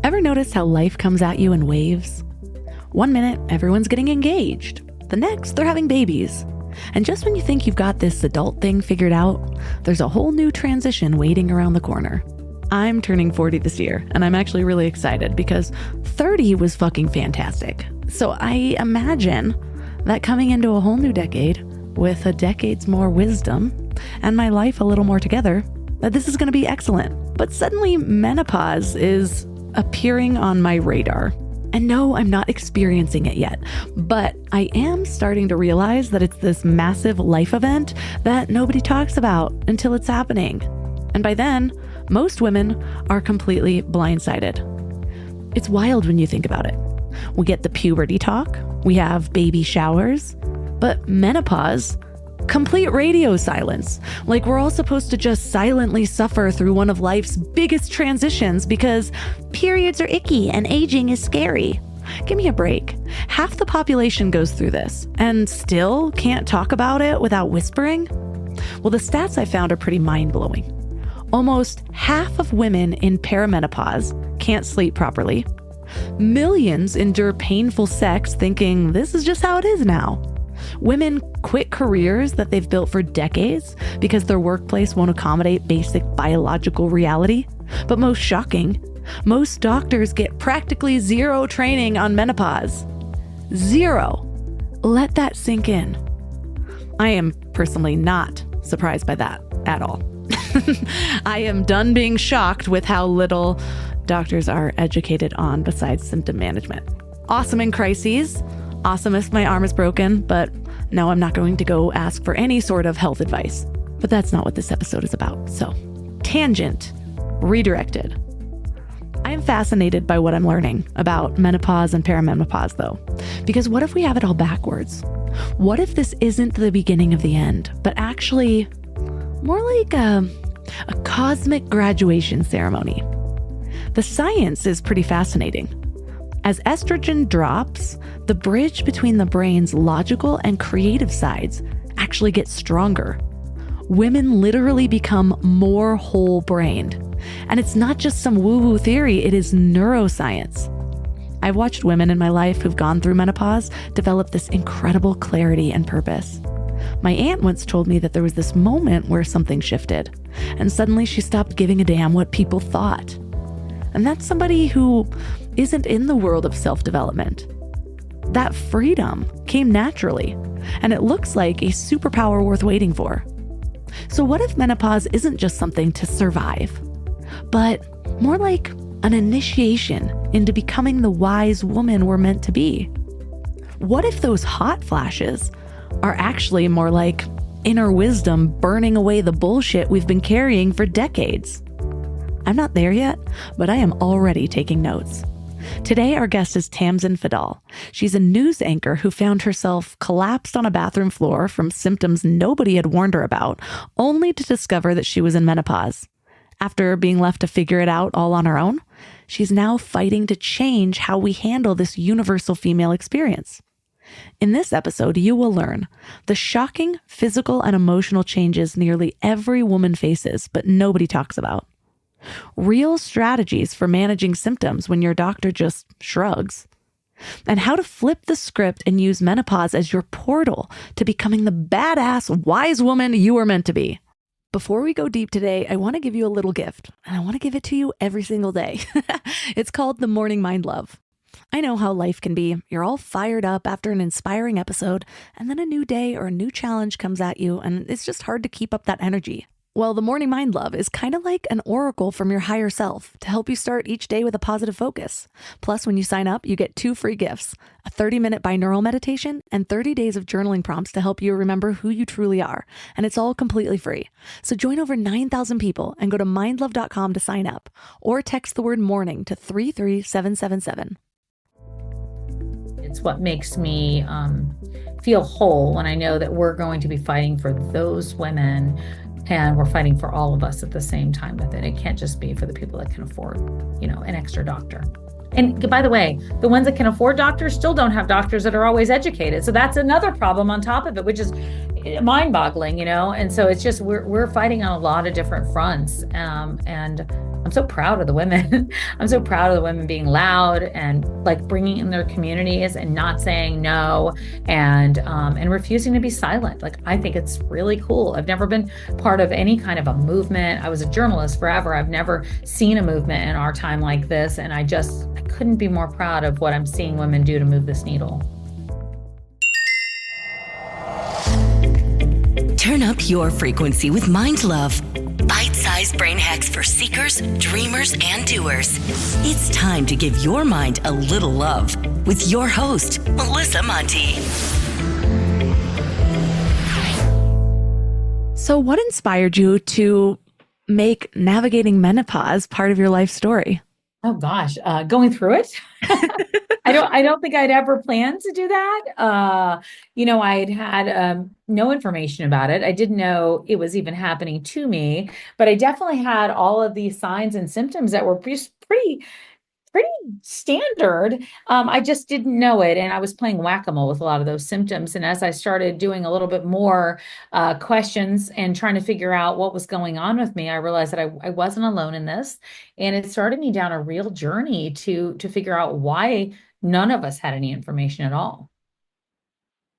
Ever notice how life comes at you in waves? One minute, everyone's getting engaged. The next, they're having babies. And just when you think you've got this adult thing figured out, there's a whole new transition waiting around the corner. I'm turning 40 this year, and I'm actually really excited because 30 was fucking fantastic. So I imagine that coming into a whole new decade with a decade's more wisdom and my life a little more together, that this is going to be excellent. But suddenly menopause is appearing on my radar. And no, I'm not experiencing it yet, but I am starting to realize that it's this massive life event that nobody talks about until it's happening. And by then, most women are completely blindsided. It's wild when you think about it. We get the puberty talk, we have baby showers, but menopause, complete radio silence. Like we're all supposed to just silently suffer through one of life's biggest transitions because periods are icky and aging is scary. Give me a break. Half the population goes through this and still can't talk about it without whispering. Well, the stats I found are pretty mind-blowing. Almost half of women in perimenopause can't sleep properly. Millions endure painful sex thinking this is just how it is now. Women quit careers that they've built for decades because their workplace won't accommodate basic biological reality. But most shocking, most doctors get practically zero training on menopause. Zero. Let that sink in. I am personally not surprised by that at all. I am done being shocked with how little doctors are educated on besides symptom management. Awesome in crises. Awesome if my arm is broken, but no, I'm not going to go ask for any sort of health advice. But that's not what this episode is about. So, tangent, redirected. I am fascinated by what I'm learning about menopause and perimenopause though, because what if we have it all backwards? What if this isn't the beginning of the end, but actually more like a cosmic graduation ceremony? The science is pretty fascinating. As estrogen drops, the bridge between the brain's logical and creative sides actually gets stronger. Women literally become more whole-brained. And it's not just some woo-woo theory, it is neuroscience. I've watched women in my life who've gone through menopause develop this incredible clarity and purpose. My aunt once told me that there was this moment where something shifted, and suddenly she stopped giving a damn what people thought. And that's somebody who isn't in the world of self-development. That freedom came naturally, and it looks like a superpower worth waiting for. So what if menopause isn't just something to survive, but more like an initiation into becoming the wise woman we're meant to be? What if those hot flashes are actually more like inner wisdom burning away the bullshit we've been carrying for decades? I'm not there yet, but I am already taking notes. Today, our guest is Tamsen. She's a news anchor who found herself collapsed on a bathroom floor from symptoms nobody had warned her about, only to discover that she was in menopause. After being left to figure it out all on her own, she's now fighting to change how we handle this universal female experience. In this episode, you will learn the shocking physical and emotional changes nearly every woman faces, but nobody talks about. Real strategies for managing symptoms when your doctor just shrugs. And how to flip the script and use menopause as your portal to becoming the badass, wise woman you are meant to be. Before we go deep today, I want to give you a little gift, and I want to give it to you every single day. It's called the Morning Mind Love. I know how life can be. You're all fired up after an inspiring episode, and then a new day or a new challenge comes at you, and it's just hard to keep up that energy. Well, the Morning Mind Love is kind of like an oracle from your higher self to help you start each day with a positive focus. Plus, when you sign up, you get 2 free gifts, a 30-minute binaural meditation and 30 days of journaling prompts to help you remember who you truly are. And it's all completely free. So join over 9,000 people and go to mindlove.com to sign up or text the word morning to 33777. It's what makes me feel whole when I know that we're going to be fighting for those women. And we're fighting for all of us at the same time with it. It can't just be for the people that can afford, an extra doctor. And by the way, the ones that can afford doctors still don't have doctors that are always educated. So that's another problem on top of it, which is mind-boggling, and so it's just we're fighting on a lot of different fronts, and I'm so proud of the women. I'm so proud of the women being loud and like bringing in their communities and not saying no, and refusing to be silent. Like, I think it's really cool. I've never been part of any kind of a movement. I was a journalist forever. I've never seen a movement in our time like this, and I couldn't be more proud of what I'm seeing women do to move this needle. Turn up your frequency with Mind Love. Bite-sized brain hacks for seekers, dreamers, and doers. It's time to give your mind a little love with your host, Melissa Monti. So what inspired you to make navigating menopause part of your life story? Oh gosh, going through it. I don't think I'd ever planned to do that. I'd had no information about it. I didn't know it was even happening to me, but I definitely had all of these signs and symptoms that were just pretty standard. I just didn't know it. And I was playing whack-a-mole with a lot of those symptoms. And as I started doing a little bit more questions and trying to figure out what was going on with me, I realized that I wasn't alone in this. And it started me down a real journey to figure out why none of us had any information at all.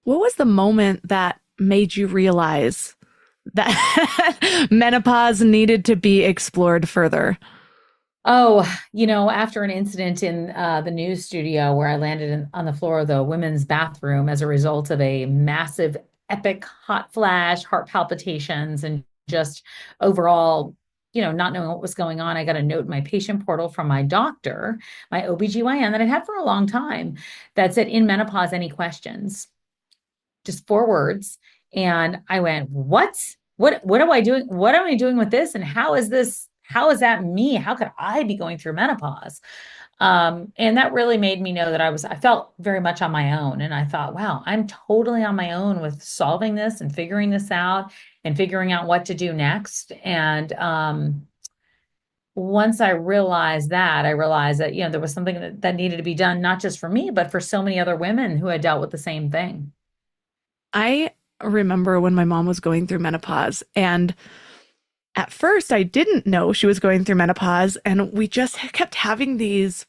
What was the moment that made you realize that menopause needed to be explored further? Oh, after an incident in the news studio where I landed on the floor of the women's bathroom as a result of a massive, epic hot flash, heart palpitations, and just overall, not knowing what was going on, I got a note in my patient portal from my doctor, my OBGYN that I'd had for a long time, that said, "In menopause, any questions?" Just 4 words. And I went, what? What am I doing? What am I doing with this? And how is that me? How could I be going through menopause? And that really made me know that I felt very much on my own. And I thought, wow, I'm totally on my own with solving this and figuring this out and figuring out what to do next. And once I realized that, there was something that needed to be done, not just for me, but for so many other women who had dealt with the same thing. I remember when my mom was going through menopause, and at first I didn't know she was going through menopause, and we just kept having these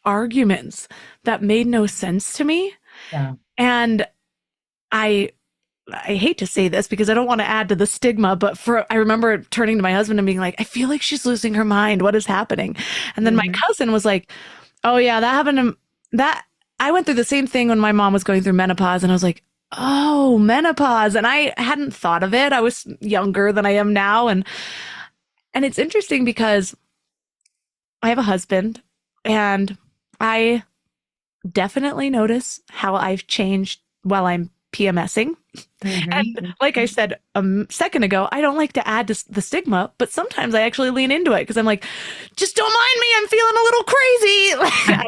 arguments that made no sense to me. Yeah. And I hate to say this because I don't want to add to the stigma, but I remember turning to my husband and being like, I feel like she's losing her mind. What is happening? And then my cousin was like, oh yeah, that happened I went through the same thing when my mom was going through menopause. And I was like, oh, menopause. And I hadn't thought of it. I was younger than I am now. And it's interesting because I have a husband, and I definitely notice how I've changed while I'm PMSing. Mm-hmm. And like I said a second ago, I don't like to add to the stigma, but sometimes I actually lean into it because I'm like, just don't mind me. I'm feeling a little crazy.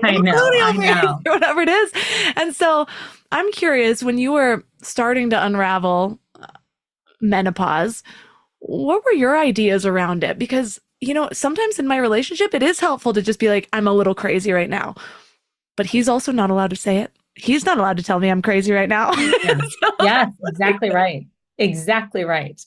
I know. Or whatever it is. And so I'm curious, when you were starting to unravel menopause, what were your ideas around it? Because, sometimes in my relationship, it is helpful to just be like, I'm a little crazy right now. But he's also not allowed to say it. He's not allowed to tell me I'm crazy right now. Yeah. Yes, exactly right. Exactly right.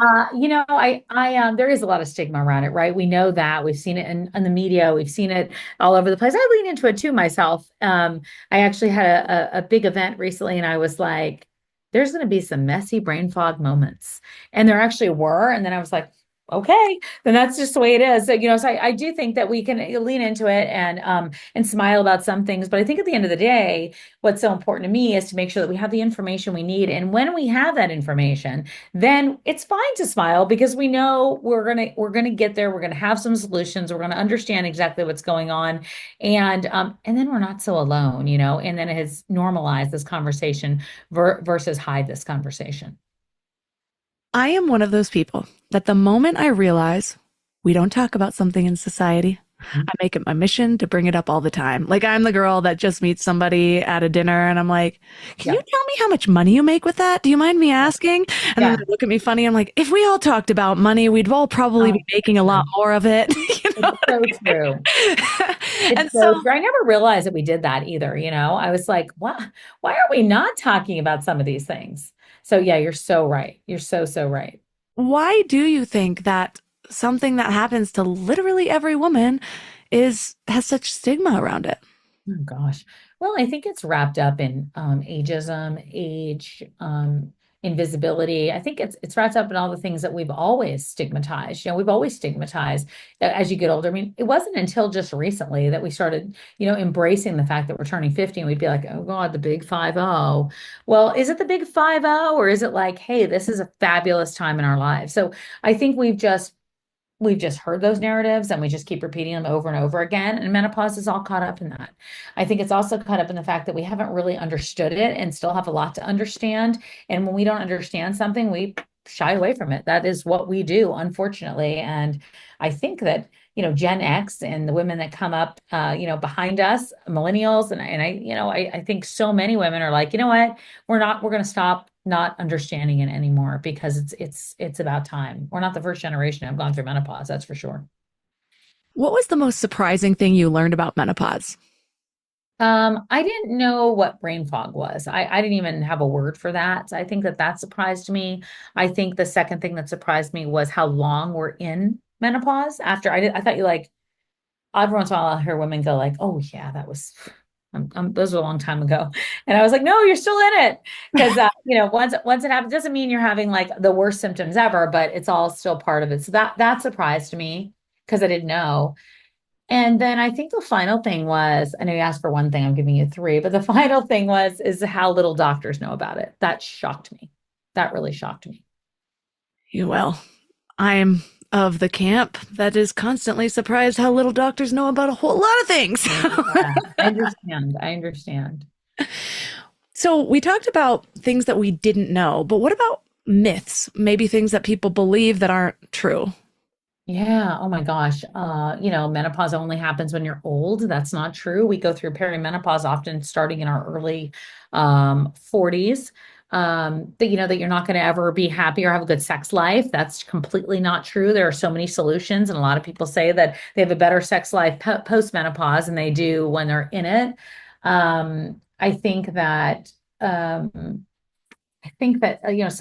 There is a lot of stigma around it, right? We know that. We've seen it in the media. We've seen it all over the place. I lean into it too myself. I actually had a big event recently, and I was like, there's going to be some messy brain fog moments. And there actually were. And then I was like, okay, then that's just the way it is. So, so I do think that we can lean into it and smile about some things. But I think at the end of the day, what's so important to me is to make sure that we have the information we need. And when we have that information, then it's fine to smile because we know we're gonna get there. We're gonna have some solutions. We're gonna understand exactly what's going on, and then we're not so alone, And then it has normalized this conversation versus hide this conversation. I am one of those people that the moment I realize we don't talk about something in society, I make it my mission to bring it up all the time. Like, I'm the girl that just meets somebody at a dinner and I'm like, can you tell me how much money you make with that? Do you mind me asking? And then they look at me funny. I'm like, if we all talked about money, we'd all probably be making a lot more of it. It's so true. It's so true. I never realized that we did that either. I was like, why are we not talking about some of these things? So yeah, you're so right. You're so right. Why do you think that something that happens to literally every woman has such stigma around it? Oh gosh. Well, I think it's wrapped up in ageism, invisibility. I think it's wrapped up in all the things that we've always stigmatized. We've always stigmatized as you get older. I mean, it wasn't until just recently that we started, embracing the fact that we're turning 50 and we'd be like, oh God, the big 50. Well, is it the big 50 or is it like, hey, this is a fabulous time in our lives? So I think we've just heard those narratives and we just keep repeating them over and over again. And menopause is all caught up in that. I think it's also caught up in the fact that we haven't really understood it and still have a lot to understand. And when we don't understand something, we shy away from it. That is what we do, unfortunately. And I think that, Gen X and the women that come up, behind us, millennials, and I think so many women are like, you know what, we're going to stop not understanding it anymore because it's about time. We're not the first generation to have gone through menopause, that's for sure. What was the most surprising thing you learned about menopause? I didn't know what brain fog was. I didn't even have a word for that. So I think that surprised me. I think the second thing that surprised me was how long we're in menopause. I thought you like every once in a while I'll hear women go like, "Oh yeah, that was those were a long time ago," and I was like, "No, you're still in it," because once it happens, doesn't mean you're having like the worst symptoms ever, but it's all still part of it. So that surprised me because I didn't know. And then I think the final thing was, I know you asked for one thing, I'm giving you three, but the final thing is how little doctors know about it. That shocked me. That really shocked me. Well, I'm of the camp that is constantly surprised how little doctors know about a whole lot of things. Yeah, I understand. I understand. So we talked about things that we didn't know, but what about myths? Maybe things that people believe that aren't true. Yeah. Oh my gosh. Menopause only happens when you're old. That's not true. We go through perimenopause often starting in our early 40s. That you're not going to ever be happy or have a good sex life. That's completely not true. There are so many solutions, and a lot of people say that they have a better sex life post menopause than they do when they're in it. I think that some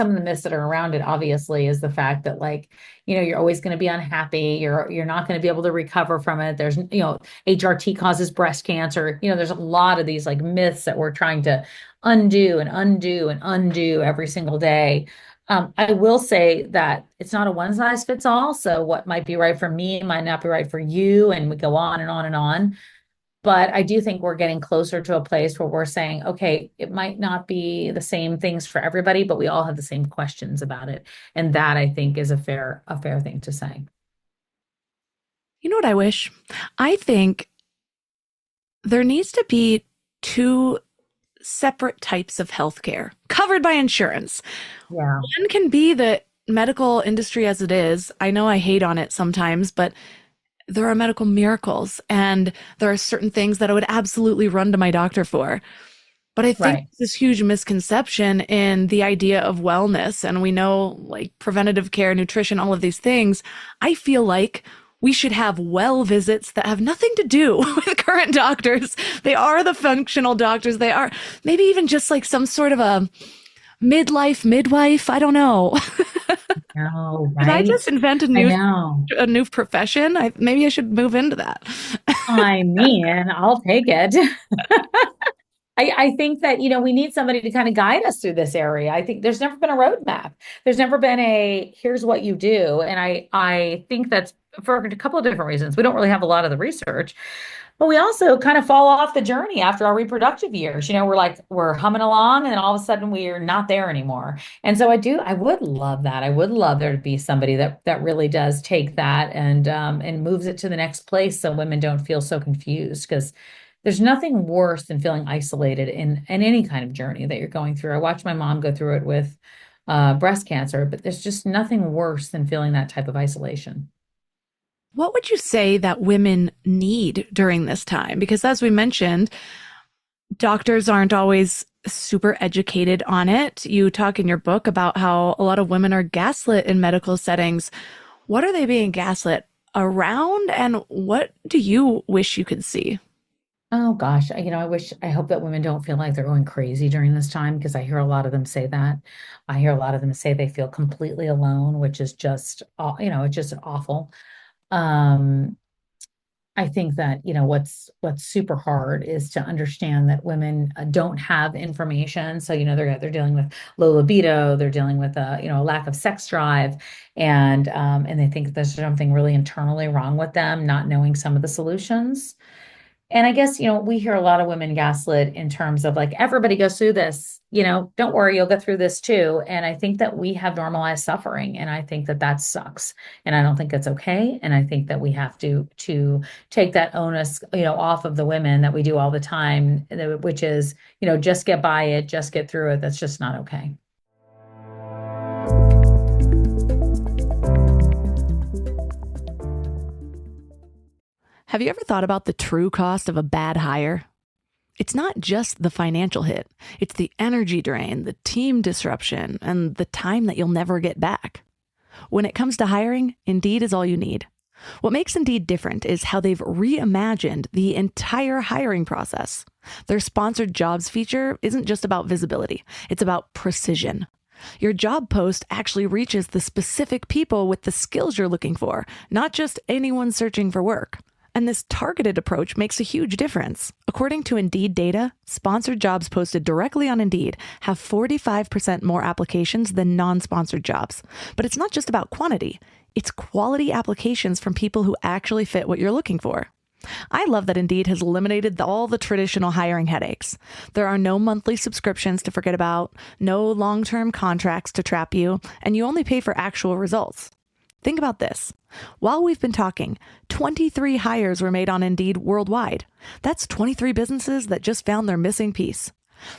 of the myths that are around it obviously is the fact that like, you're always going to be unhappy. You're not going to be able to recover from it. There's, HRT causes breast cancer. There's a lot of these like myths that we're trying to undo and undo and undo every single day. I will say that it's not a one size fits all. So what might be right for me might not be right for you. And we go on and on and on. But I do think we're getting closer to a place where we're saying, okay, it might not be the same things for everybody, but we all have the same questions about it. And that I think is a fair thing to say. You know what I wish? I think there needs to be two separate types of healthcare covered by insurance. Yeah. One can be the medical industry as it is. I know I hate on it sometimes, but there are medical miracles and there are certain things that I would absolutely run to my doctor for. But I think Right. this huge misconception in the idea of wellness, and we know like preventative care, nutrition, all of these things. I feel like we should have well visits that have nothing to do with current doctors. They are the functional doctors. They are maybe even just like some sort of a midlife midwife. I don't know. No, Did I right? just invent I know. a new profession? Maybe I should move into that. I mean, I'll take it. I think that, we need somebody to kind of guide us through this area. I think there's never been a roadmap. There's never been here's what you do. And I think that's for a couple of different reasons. We don't really have a lot of the research, but we also kind of fall off the journey after our reproductive years. We're humming along and then all of a sudden we're not there anymore. And so I would love that. I would love there to be somebody that really does take that and moves it to the next place so women don't feel so confused because there's nothing worse than feeling isolated in any kind of journey that you're going through. I watched my mom go through it with breast cancer, but there's just nothing worse than feeling that type of isolation. What would you say that women need during this time? Because as we mentioned, doctors aren't always super educated on it. You talk in your book about how a lot of women are gaslit in medical settings. What are they being gaslit around, and what do you wish you could see? Oh gosh, I hope that women don't feel like they're going crazy during this time because I hear a lot of them say that. I hear a lot of them say they feel completely alone, which is just, it's just awful. Um, I think that, what's super hard is to understand that women don't have information. So, they're dealing with low libido, they're dealing with a lack of sex drive, and they think there's something really internally wrong with them, not knowing some of the solutions. And I guess, we hear a lot of women gaslit in terms of like, everybody goes through this, don't worry, you'll get through this too. And I think that we have normalized suffering. And I think that that sucks. And I don't think it's okay. And I think that we have to take that onus, off of the women that we do all the time, which is, just get by it, just get through it. That's just not okay. Have you ever thought about the true cost of a bad hire? It's not just the financial hit, it's the energy drain, the team disruption, and the time that you'll never get back. When it comes to hiring, Indeed is all you need. What makes Indeed different is how they've reimagined the entire hiring process. Their sponsored jobs feature isn't just about visibility, it's about precision. Your job post actually reaches the specific people with the skills you're looking for, not just anyone searching for work. And this targeted approach makes a huge difference. According to Indeed data, sponsored jobs posted directly on Indeed have 45% more applications than non-sponsored jobs. But it's not just about quantity. It's quality applications from people who actually fit what you're looking for. I love that Indeed has eliminated all the traditional hiring headaches. There are no monthly subscriptions to forget about, no long-term contracts to trap you, and you only pay for actual results. Think about this. While we've been talking, 23 hires were made on Indeed worldwide. That's 23 businesses that just found their missing piece.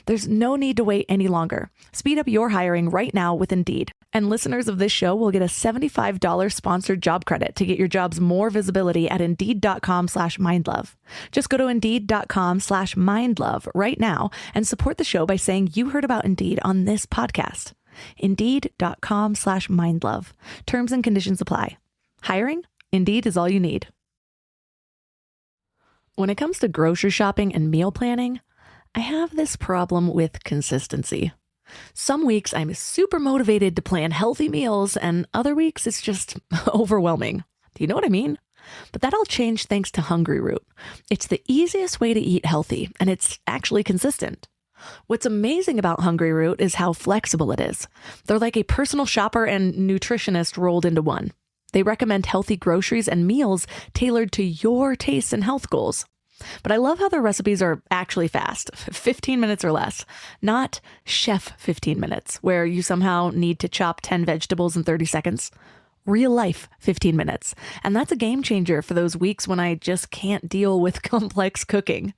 There's no need to wait any longer. Speed up your hiring right now with Indeed. And listeners of this show will get a $75 sponsored job credit to get your jobs more visibility at Indeed.com/mindlove. Just go to Indeed.com/mindlove right now and support the show by saying you heard about Indeed on this podcast. Indeed.com/mindlove. Terms and conditions apply. Hiring? Indeed is all you need. When it comes to grocery shopping and meal planning, I have this problem with consistency. Some weeks I'm super motivated to plan healthy meals, and other weeks it's just overwhelming. Do you know what I mean? But that all changed thanks to Hungry Root. It's the easiest way to eat healthy, and it's actually consistent. What's amazing about Hungry Root is how flexible it is. They're like a personal shopper and nutritionist rolled into one. They recommend healthy groceries and meals tailored to your tastes and health goals. But I love how their recipes are actually fast, 15 minutes or less, not chef 15 minutes, where you somehow need to chop 10 vegetables in 30 seconds. Real life 15 minutes. And that's a game changer for those weeks when I just can't deal with complex cooking.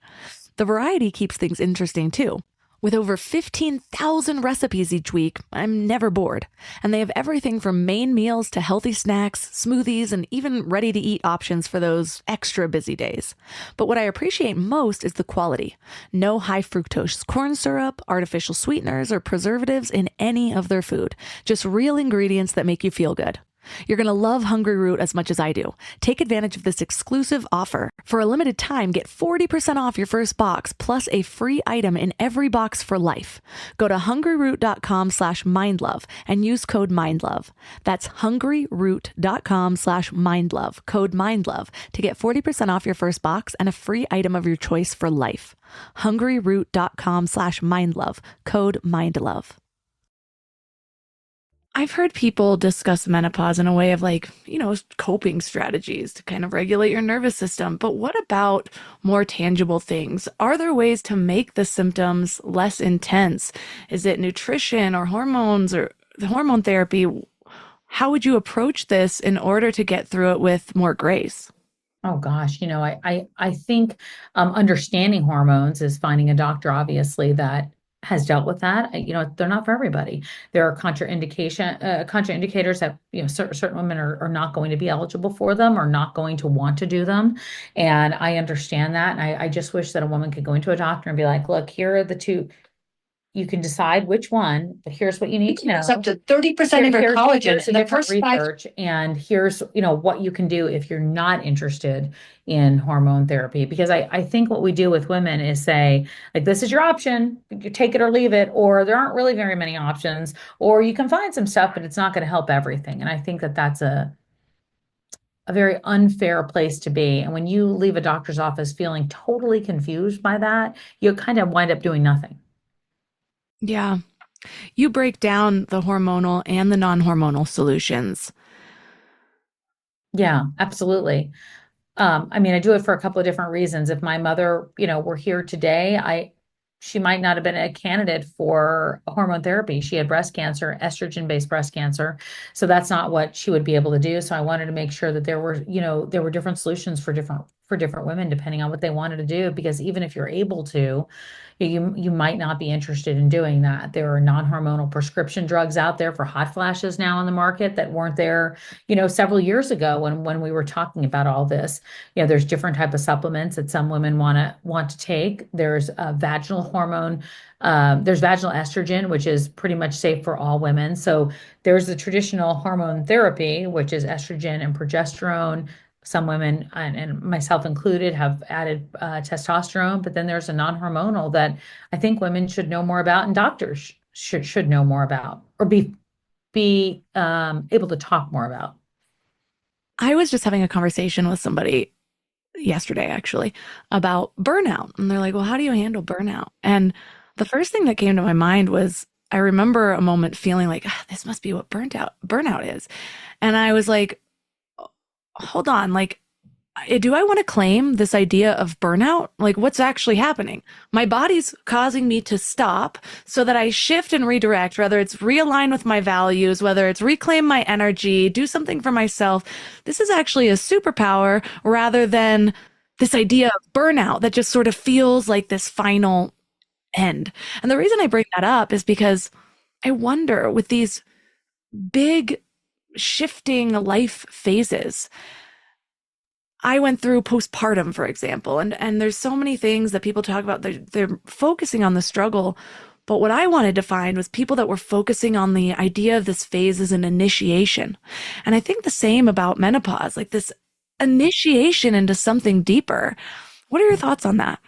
The variety keeps things interesting too. With over 15,000 recipes each week, I'm never bored. And they have everything from main meals to healthy snacks, smoothies, and even ready-to-eat options for those extra busy days. But what I appreciate most is the quality. No high fructose corn syrup, artificial sweeteners, or preservatives in any of their food. Just real ingredients that make you feel good. You're going to love Hungry Root as much as I do. Take advantage of this exclusive offer. For a limited time, get 40% off your first box plus a free item in every box for life. Go to hungryroot.com/mindlove and use code mindlove. That's hungryroot.com/mindlove, code mindlove to get 40% off your first box and a free item of your choice for life. hungryroot.com/mindlove, code mindlove. I've heard people discuss menopause in a way of coping strategies to kind of regulate your nervous system. But what about more tangible things? Are there ways to make the symptoms less intense? Is it nutrition or hormones or the hormone therapy? How would you approach this in order to get through it with more grace? Oh gosh, I think understanding hormones is finding a doctor, obviously, that has dealt with that. They're not for everybody. There are contraindicators that, certain women are not going to be eligible for them or not going to want to do them. And I understand that. And I just wish that a woman could go into a doctor and be like, look, here are the two, you can decide which one, but here's what you need to know. It's up to 30% of your collagen in the first five. Research, and here's, what you can do if you're not interested in hormone therapy. Because I think what we do with women is say, like, this is your option, you take it or leave it, or there aren't really very many options, or you can find some stuff, but it's not going to help everything. And I think that that's a very unfair place to be. And when you leave a doctor's office feeling totally confused by that, you kind of wind up doing nothing. Yeah. You break down the hormonal and the non-hormonal solutions. Yeah, absolutely. I do it for a couple of different reasons. If my mother, were here today, she might not have been a candidate for hormone therapy. She had breast cancer, estrogen-based breast cancer. So that's not what she would be able to do. So I wanted to make sure that there were different solutions for different women, depending on what they wanted to do. Because even if you're able to, you might not be interested in doing that. There are non-hormonal prescription drugs out there for hot flashes now on the market that weren't there, several years ago when we were talking about all this. There's different type of supplements that some women want to take. There's vaginal hormone. There's vaginal estrogen, which is pretty much safe for all women. So there's the traditional hormone therapy, which is estrogen and progesterone. Some women, and myself included, have added testosterone, but then there's a non-hormonal that I think women should know more about, and doctors should know more about, or be able to talk more about. I was just having a conversation with somebody yesterday, actually, about burnout. And they're like, well, how do you handle burnout? And the first thing that came to my mind was, I remember a moment feeling like, this must be what burnout is. And I was like, hold on, like, do I want to claim this idea of burnout? Like, what's actually happening? My body's causing me to stop so that I shift and redirect, whether it's realign with my values, whether it's reclaim my energy, do something for myself. This is actually a superpower rather than this idea of burnout that just sort of feels like this final end. And the reason I bring that up is because I wonder, with these big shifting life phases, I went through postpartum, for example, and there's so many things that people talk about. They're focusing on the struggle, but what I wanted to find was people that were focusing on the idea of this phase as an initiation. And I think the same about menopause, like this initiation into something deeper. What are your thoughts on that?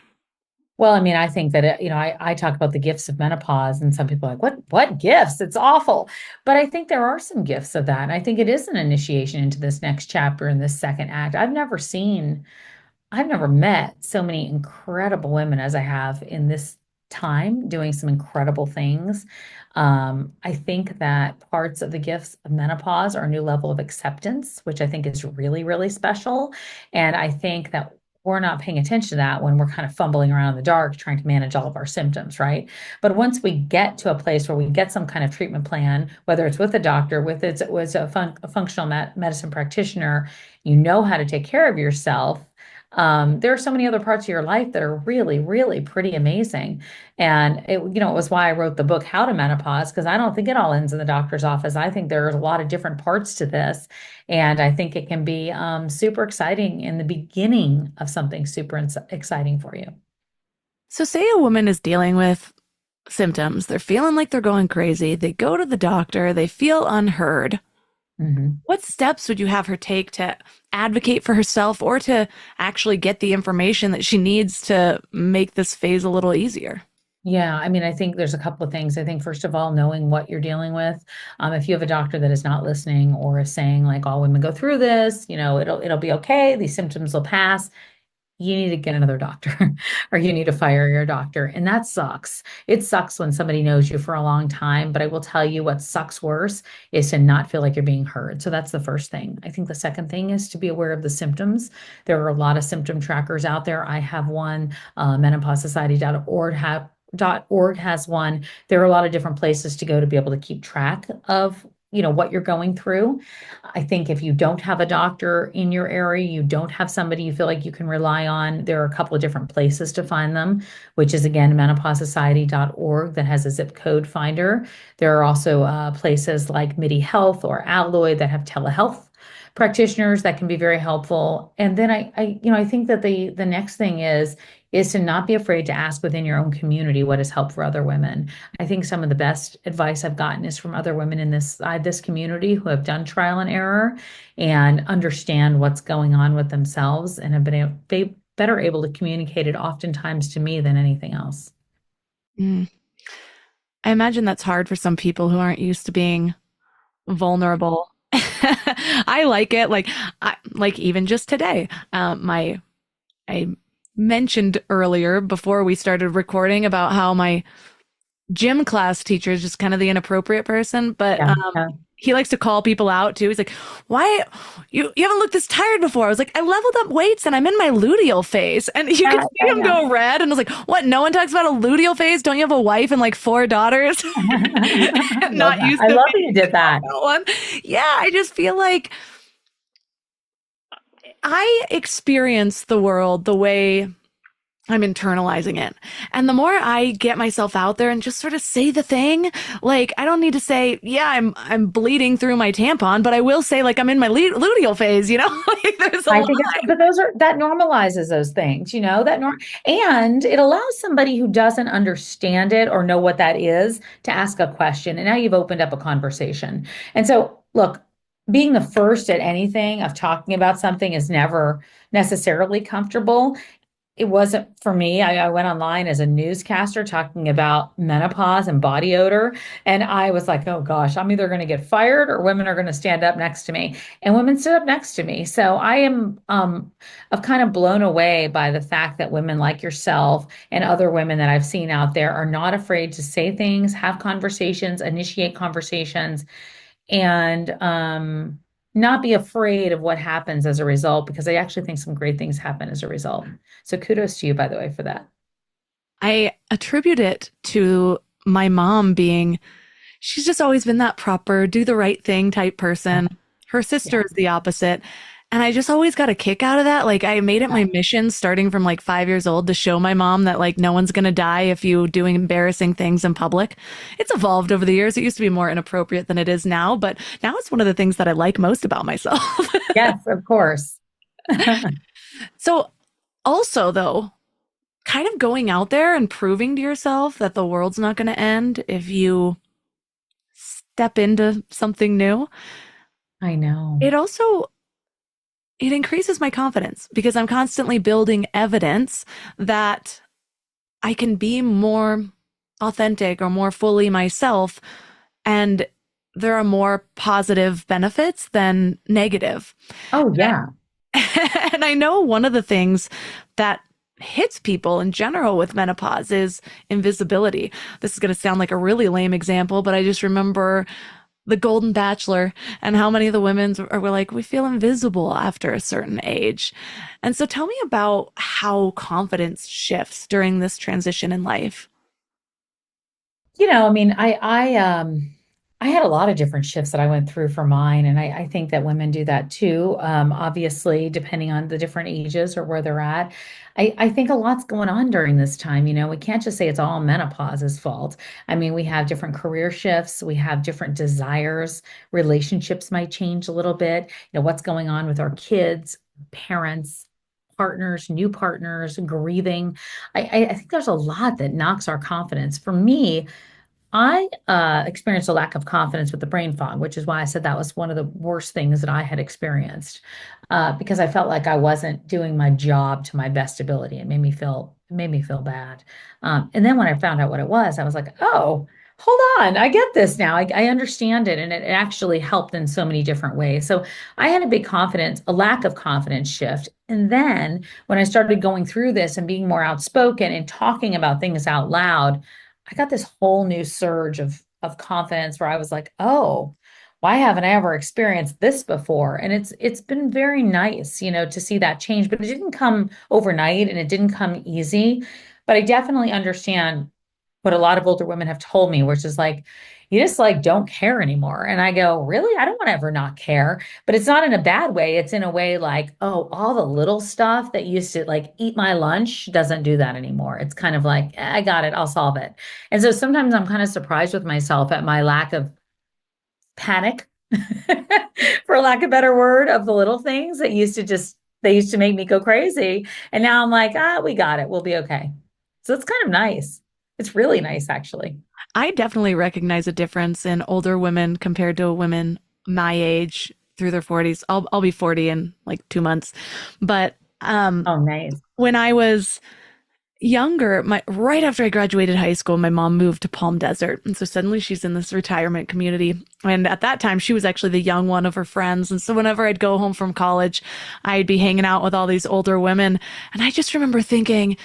Well, I think that, I talk about the gifts of menopause, and some people are like, what gifts? It's awful. But I think there are some gifts of that. And I think it is an initiation into this next chapter in this second act. I've never met so many incredible women as I have in this time doing some incredible things. I think that parts of the gifts of menopause are a new level of acceptance, which I think is really, really special. And I think that we're not paying attention to that when we're kind of fumbling around in the dark trying to manage all of our symptoms, right? But once we get to a place where we get some kind of treatment plan, whether it's with a doctor, with a functional medicine practitioner, you know how to take care of yourself. There are so many other parts of your life that are really, really pretty amazing. And it was why I wrote the book, How to Menopause, because I don't think it all ends in the doctor's office. I think there's a lot of different parts to this. And I think it can be super exciting in the beginning of something super exciting for you. So say a woman is dealing with symptoms. They're feeling like they're going crazy. They go to the doctor. They feel unheard. Mm-hmm. What steps would you have her take to advocate for herself, or to actually get the information that she needs to make this phase a little easier? Yeah, I think there's a couple of things. I think, first of all, knowing what you're dealing with. If you have a doctor that is not listening or is saying, like, all women go through this, it'll be okay, these symptoms will pass, you need to get another doctor or you need to fire your doctor. And that sucks. It sucks when somebody knows you for a long time, but I will tell you what sucks worse is to not feel like you're being heard. So that's the first thing. I think the second thing is to be aware of the symptoms. There are a lot of symptom trackers out there. I have one, menopausesociety.org has one. There are a lot of different places to go to be able to keep track of what you're going through. I think if you don't have a doctor in your area, you don't have somebody you feel like you can rely on, there are a couple of different places to find them, which is, again, menopausesociety.org, that has a zip code finder. There are also places like MIDI Health or Alloy that have telehealth practitioners that can be very helpful. And then I think that the next thing is to not be afraid to ask within your own community what has helped for other women. I think some of the best advice I've gotten is from other women in this community who have done trial and error and understand what's going on with themselves and have been better able to communicate it oftentimes to me than anything else. Mm. I imagine that's hard for some people who aren't used to being vulnerable. I like it. Like even just today, I mentioned earlier before we started recording about how my gym class teacher is just kind of the inappropriate person, but Yeah. he likes to call people out too. He's like, "Why you haven't looked this tired before?" I was like, "I leveled up weights and I'm in my luteal phase." And you Yeah, could see him go red, and I was like, "What? No one talks about a luteal phase? Don't you have a wife and like 4 daughters?" Not used I to love that being you did that. that one. Yeah, I just feel like I experience the world the way I'm internalizing it. And the more I get myself out there and just sort of say the thing, like I don't need to say, yeah, I'm bleeding through my tampon, but I will say like I'm in my luteal phase, you know? Like there's a I line. think but that normalizes those things, and it allows somebody who doesn't understand it or know what that is to ask a question. And now you've opened up a conversation. And so, look, being the first at anything of talking about something is never necessarily comfortable. It wasn't for me. I went online as a newscaster talking about menopause and body odor. And I was like, oh gosh, I'm either going to get fired or women are going to stand up next to me. And women stood up next to me. So I am I've kind of blown away by the fact that women like yourself and other women that I've seen out there are not afraid to say things, have conversations, initiate conversations, and not be afraid of what happens as a result, because I actually think some great things happen as a result. So kudos to you, by the way, for that. I attribute it to my mom being, she's just always been that proper, do the right thing type person. Her sister is the opposite. And I just always got a kick out of that. Like I made it my mission starting from like 5 years old to show my mom that like no one's going to die if you doing embarrassing things in public. It's evolved over the years. It used to be more inappropriate than it is now, but now it's one of the things that I like most about myself. Yes, of course. So also though, kind of going out there and proving to yourself that the world's not going to end if you step into something new. I know. It increases my confidence because I'm constantly building evidence that I can be more authentic or more fully myself. And there are more positive benefits than negative. Oh, yeah. And I know one of the things that hits people in general with menopause is invisibility. This is going to sound like a really lame example, but I just remember The Golden Bachelor and how many of the women were like, we feel invisible after a certain age. And so tell me about how confidence shifts during this transition in life. I mean, I had a lot of different shifts that I went through for mine, and I think that women do that too. Obviously, depending on the different ages or where they're at. I think a lot's going on during this time. We can't just say it's all menopause's fault. I mean, we have different career shifts, we have different desires, relationships might change a little bit. What's going on with our kids, parents, partners, new partners, grieving. I think there's a lot that knocks our confidence. For me, I experienced a lack of confidence with the brain fog, which is why I said that was one of the worst things that I had experienced, because I felt like I wasn't doing my job to my best ability. It made me feel bad. And then when I found out what it was, I was like, oh, hold on, I get this now. I understand it, and it actually helped in so many different ways. So I had a lack of confidence shift. And then when I started going through this and being more outspoken and talking about things out loud, I got this whole new surge of confidence where I was like, oh, why haven't I ever experienced this before? And it's been very nice, to see that change, but it didn't come overnight and it didn't come easy. But I definitely understand what a lot of older women have told me, which is like, you just like don't care anymore. And I go, really? I don't want to ever not care. But it's not in a bad way. It's in a way like, oh, all the little stuff that used to like eat my lunch doesn't do that anymore. It's kind of like, I got it, I'll solve it. And so sometimes I'm kind of surprised with myself at my lack of panic for lack of a better word, of the little things that they used to make me go crazy. And now I'm like, we got it. We'll be okay. So it's kind of nice. It's really nice, actually. I definitely recognize a difference in older women compared to women my age through their 40s. I'll be 40 in like 2 months. But Oh, nice. when I was younger, my right after I graduated high school, my mom moved to Palm Desert. And so suddenly she's in this retirement community. And at that time, she was actually the young one of her friends. And so whenever I'd go home from college, I'd be hanging out with all these older women. And I just remember thinking,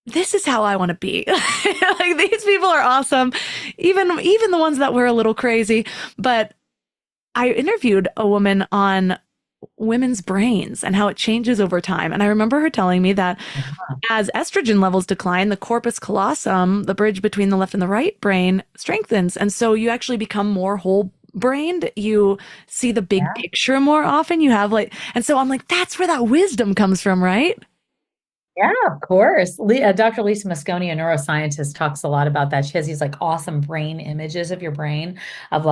this is how I want to be. Like these people are awesome. Even the ones that were a little crazy. But I interviewed a woman on women's brains and how it changes over time. And I remember her telling me that as estrogen levels decline, the corpus callosum, the bridge between the left and the right brain, strengthens. And so you actually become more whole brained. You see the big picture more often. You have and so I'm like, that's where that wisdom comes from, right? Yeah, of course. Dr. Lisa Mosconi, a neuroscientist, talks a lot about that. She has these like awesome brain images of your brain of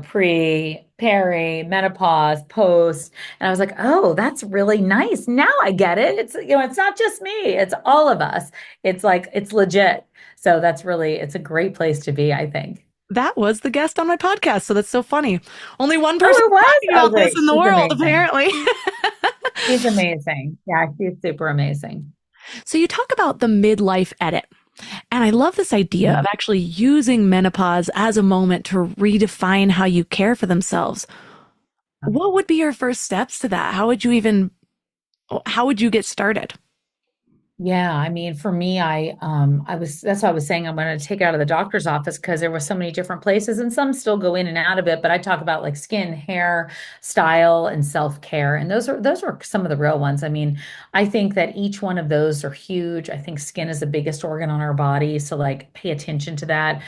pre, peri, menopause, post. And I was like, oh, that's really nice. Now I get it. It's not just me, it's all of us. It's legit. So it's a great place to be, I think. That was the guest on my podcast. So that's so funny. Only one person it was talking about great. this in the She's world, amazing. apparently. She's amazing. Yeah, she's super amazing. So you talk about the midlife edit. And I love this idea of actually using menopause as a moment to redefine how you care for themselves. What would be your first steps to that? How would you get started? Yeah, I mean, for me, that's why I was saying I'm going to take it out of the doctor's office because there were so many different places and some still go in and out of it. But I talk about like skin, hair, style, and self-care. And those are some of the real ones. I mean, I think that each one of those are huge. I think skin is the biggest organ on our body. So like pay attention to that.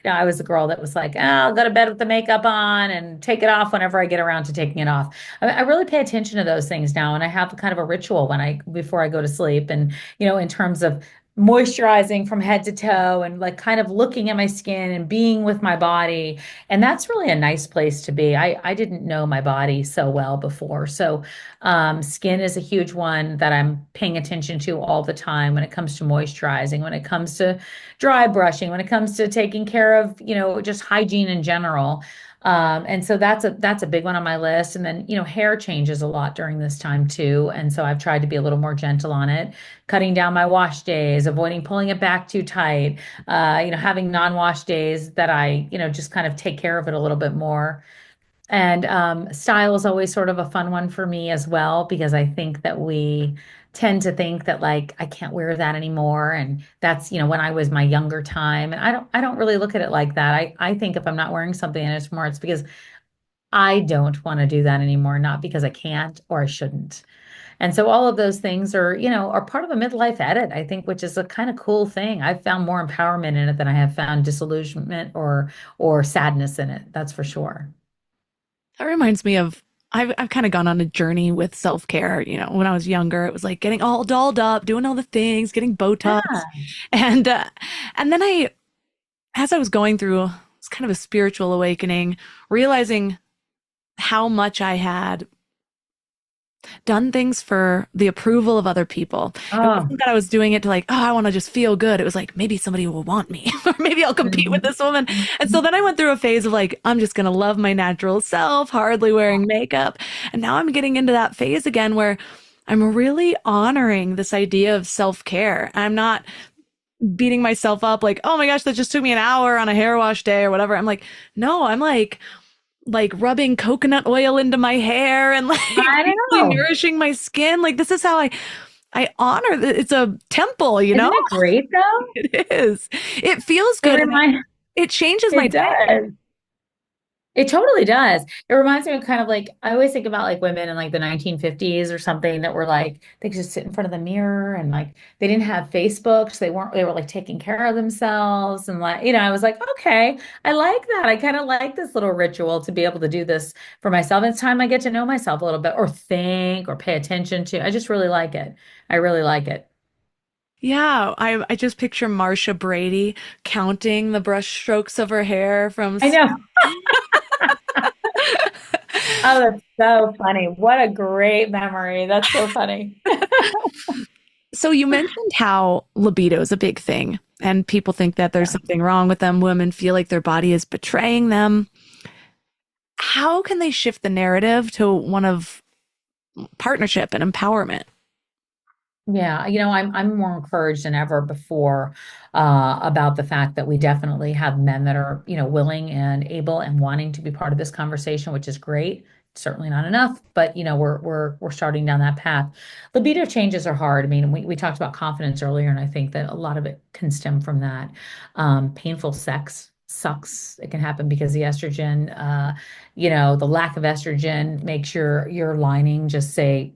I was the girl that was like, I'll go to bed with the makeup on and take it off whenever I get around to taking it off. I really pay attention to those things now, and I have kind of a ritual before I go to sleep, and in terms of moisturizing from head to toe and like kind of looking at my skin and being with my body. And that's really a nice place to be. I didn't know my body so well before. So skin is a huge one that I'm paying attention to all the time when it comes to moisturizing, when it comes to dry brushing, when it comes to taking care of, just hygiene in general. And so that's a big one on my list. And then, hair changes a lot during this time too. And so I've tried to be a little more gentle on it, cutting down my wash days, avoiding pulling it back too tight, having non-wash days that I, just kind of take care of it a little bit more. And style is always sort of a fun one for me as well, because I think that we tend to think that like I can't wear that anymore. And that's, when I was my younger time. And I don't really look at it like that. I think if I'm not wearing something anymore, it's because I don't want to do that anymore, not because I can't or I shouldn't. And so all of those things are part of a midlife edit, I think, which is a kind of cool thing. I've found more empowerment in it than I have found disillusionment or sadness in it. That's for sure. That reminds me of I've kind of gone on a journey with self-care. When I was younger, it was like getting all dolled up, doing all the things, getting Botox. Yeah. And then as I was going through, it's kind of a spiritual awakening, realizing how much I had done things for the approval of other people. It wasn't that I was doing it to like, I want to just feel good. It was like, maybe somebody will want me, or maybe I'll compete with this woman. And so then I went through a phase of like, I'm just going to love my natural self, hardly wearing makeup. And now I'm getting into that phase again where I'm really honoring this idea of self-care. I'm not beating myself up like, oh my gosh, that just took me an hour on a hair wash day or whatever. I'm like, no, I'm like rubbing coconut oil into my hair and like really nourishing my skin. Like this is how I honor that. It's a temple, Isn't it great though? It is. It feels good. It changes my day. It totally does. It reminds me of kind of like, I always think about like women in like the 1950s or something that were like, they could just sit in front of the mirror and like, they didn't have Facebook. So they were like taking care of themselves. And like, I was like, okay, I like that. I kind of like this little ritual to be able to do this for myself. And it's time I get to know myself a little bit or think or pay attention to. I just really like it. I really like it. Yeah, I just picture Marsha Brady counting the brush strokes of her hair from I know. Oh, that's so funny. What a great memory. That's so funny. So you mentioned how libido is a big thing and people think that there's Yeah. something wrong with them. Women feel like their body is betraying them. How can they shift the narrative to one of partnership and empowerment? Yeah, I'm more encouraged than ever before about the fact that we definitely have men that are, willing and able and wanting to be part of this conversation, which is great. Certainly not enough, but we're starting down that path. Libido changes are hard. I mean, we talked about confidence earlier, and I think that a lot of it can stem from that. Painful sex sucks. It can happen because the estrogen, the lack of estrogen makes your lining just stay,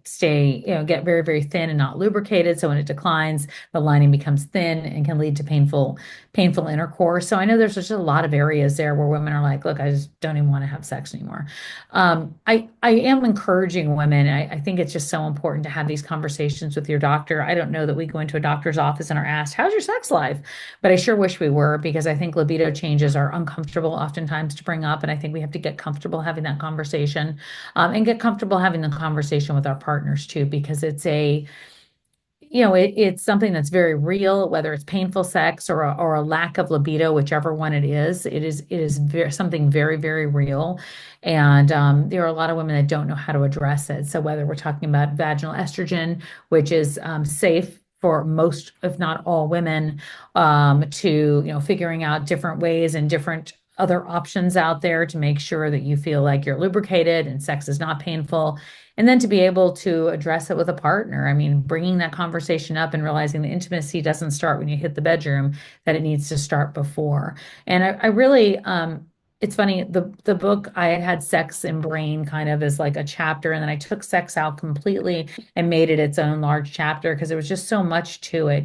get very, very thin and not lubricated. So when it declines, the lining becomes thin and can lead to painful intercourse. So I know there's just a lot of areas there where women are like, look, I just don't even want to have sex anymore. I am encouraging women. I think it's just so important to have these conversations with your doctor. I don't know that we go into a doctor's office and are asked, how's your sex life? But I sure wish we were, because I think libido changes are uncomfortable oftentimes to bring up. And I think we have to get comfortable having that conversation, and get comfortable having the conversation with our partners too, because it's something that's very real, whether it's painful sex or a lack of libido, whichever one it is. It is something very, very real. And there are a lot of women that don't know how to address it. So whether we're talking about vaginal estrogen, which is safe for most, if not all women, to, figuring out different ways and different other options out there to make sure that you feel like you're lubricated and sex is not painful. And then to be able to address it with a partner. I mean, bringing that conversation up and realizing the intimacy doesn't start when you hit the bedroom, that it needs to start before. And I really, it's funny, the book, I had sex and brain kind of as like a chapter, and then I took sex out completely and made it its own large chapter because there was just so much to it,